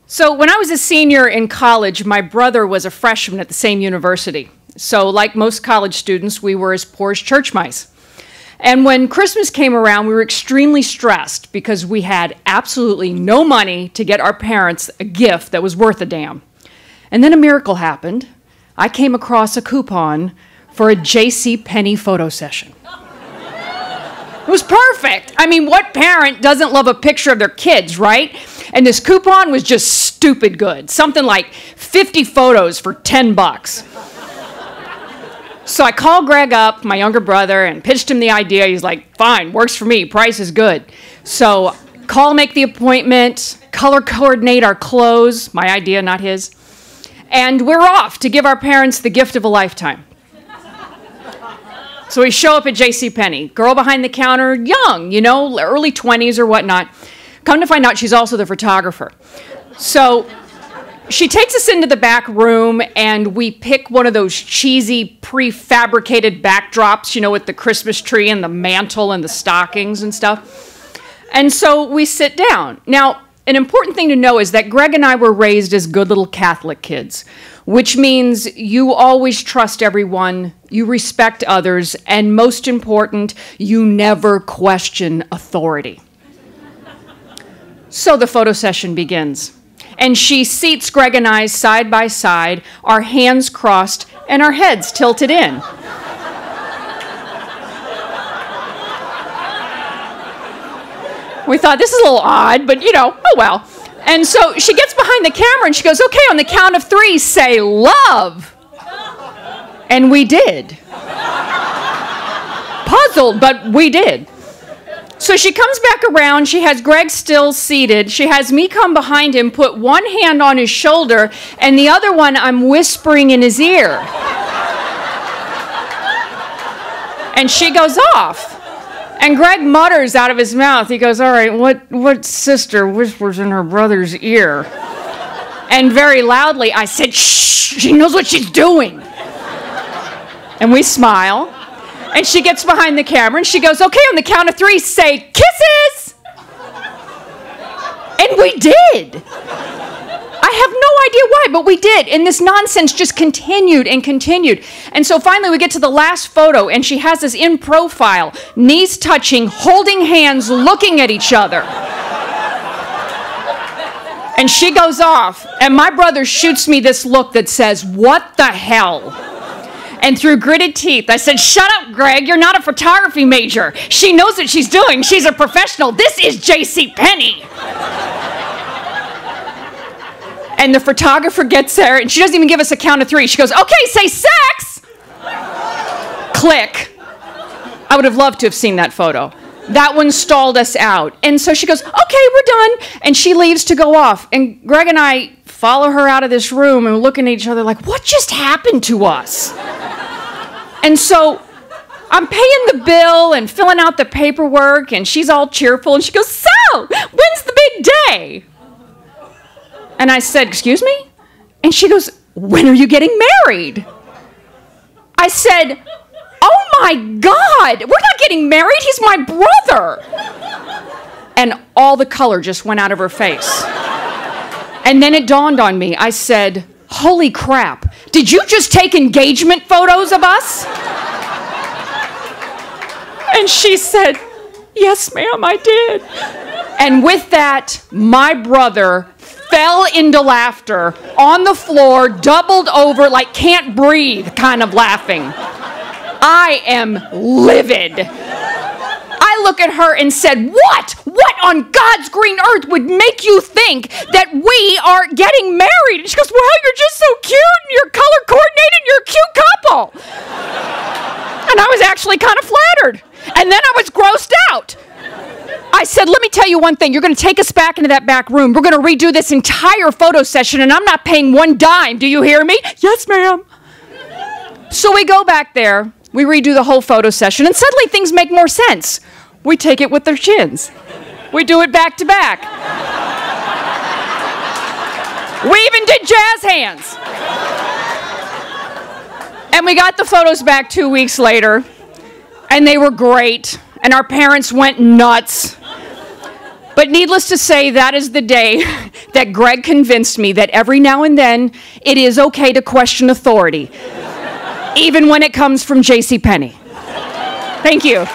So when I was a senior in college, my brother was a freshman at the same university. So like most college students, we were as poor as church mice. And when Christmas came around, we were extremely stressed because we had absolutely no money to get our parents a gift that was worth a damn. And then a miracle happened. I came across a coupon for a JC Penney photo session. It was perfect. I mean, what parent doesn't love a picture of their kids, right? And this coupon was just stupid good. Something like 50 photos for $10. So I called Greg up, my younger brother, and pitched him the idea. He's like, fine, works for me, price is good. So call, make the appointment, color coordinate our clothes, my idea, not his. And we're off to give our parents the gift of a lifetime. So we show up at JC Penney. Girl behind the counter, young, you know, early 20s or whatnot. Come to find out she's also the photographer. So she takes us into the back room and we pick one of those cheesy prefabricated backdrops, you know, with the Christmas tree and the mantle and the stockings and stuff. And so we sit down. Now, an important thing to know is that Greg and I were raised as good little Catholic kids, which means you always trust everyone, you respect others, and most important, you never question authority. So the photo session begins, and she seats Greg and I side by side, our hands crossed and our heads tilted in. We thought, this is a little odd, but you know, oh well. And so she gets behind the camera and she goes, okay, on the count of 3, say love. And we did. Puzzled, but we did. So she comes back around, she has Greg still seated, she has me come behind him, put one hand on his shoulder, and the other one I'm whispering in his ear. And she goes off. And Greg mutters out of his mouth, he goes, all right, what sister whispers in her brother's ear? And very loudly, I said, shh, she knows what she's doing. And we smile. And she gets behind the camera and she goes, okay, on the count of 3, say kisses. And we did. I have no idea why, but we did. And this nonsense just continued and continued. And so finally we get to the last photo and she has us in profile, knees touching, holding hands, looking at each other. And she goes off and my brother shoots me this look that says, what the hell? And through gritted teeth, I said, shut up, Greg, you're not a photography major. She knows what she's doing. She's a professional. This is JC Penney. And the photographer gets there, and she doesn't even give us a count of 3. She goes, okay, say sex. Click. I would have loved to have seen that photo. That one stalled us out. And so she goes, okay, we're done. And she leaves to go off. And Greg and I follow her out of this room and we're looking at each other like, what just happened to us? And so I'm paying the bill and filling out the paperwork, and she's all cheerful, and she goes, so, when's the big day? And I said, excuse me? And she goes, when are you getting married? I said, oh my God, we're not getting married, he's my brother. And all the color just went out of her face. And then it dawned on me, I said, holy crap, did you just take engagement photos of us? And she said, yes, ma'am, I did. And with that, my brother fell into laughter on the floor, doubled over, like can't breathe, kind of laughing. I am livid. I look at her and said, what on God's green earth would make you think that we are getting married? And she goes, well, you're just so cute, and you're color coordinated, and you're a cute couple. And I was actually kind of flattered. And then I was grossed out. I said, let me tell you one thing. You're going to take us back into that back room. We're going to redo this entire photo session, and I'm not paying one dime. Do you hear me? Yes, ma'am. So we go back there. We redo the whole photo session, and suddenly things make more sense. We take it with their chins. We do it back to back. We even did jazz hands. And we got the photos back 2 weeks later, and they were great, and our parents went nuts. But needless to say, that is the day that Greg convinced me that every now and then it is okay to question authority, even when it comes from JC Penney. Thank you.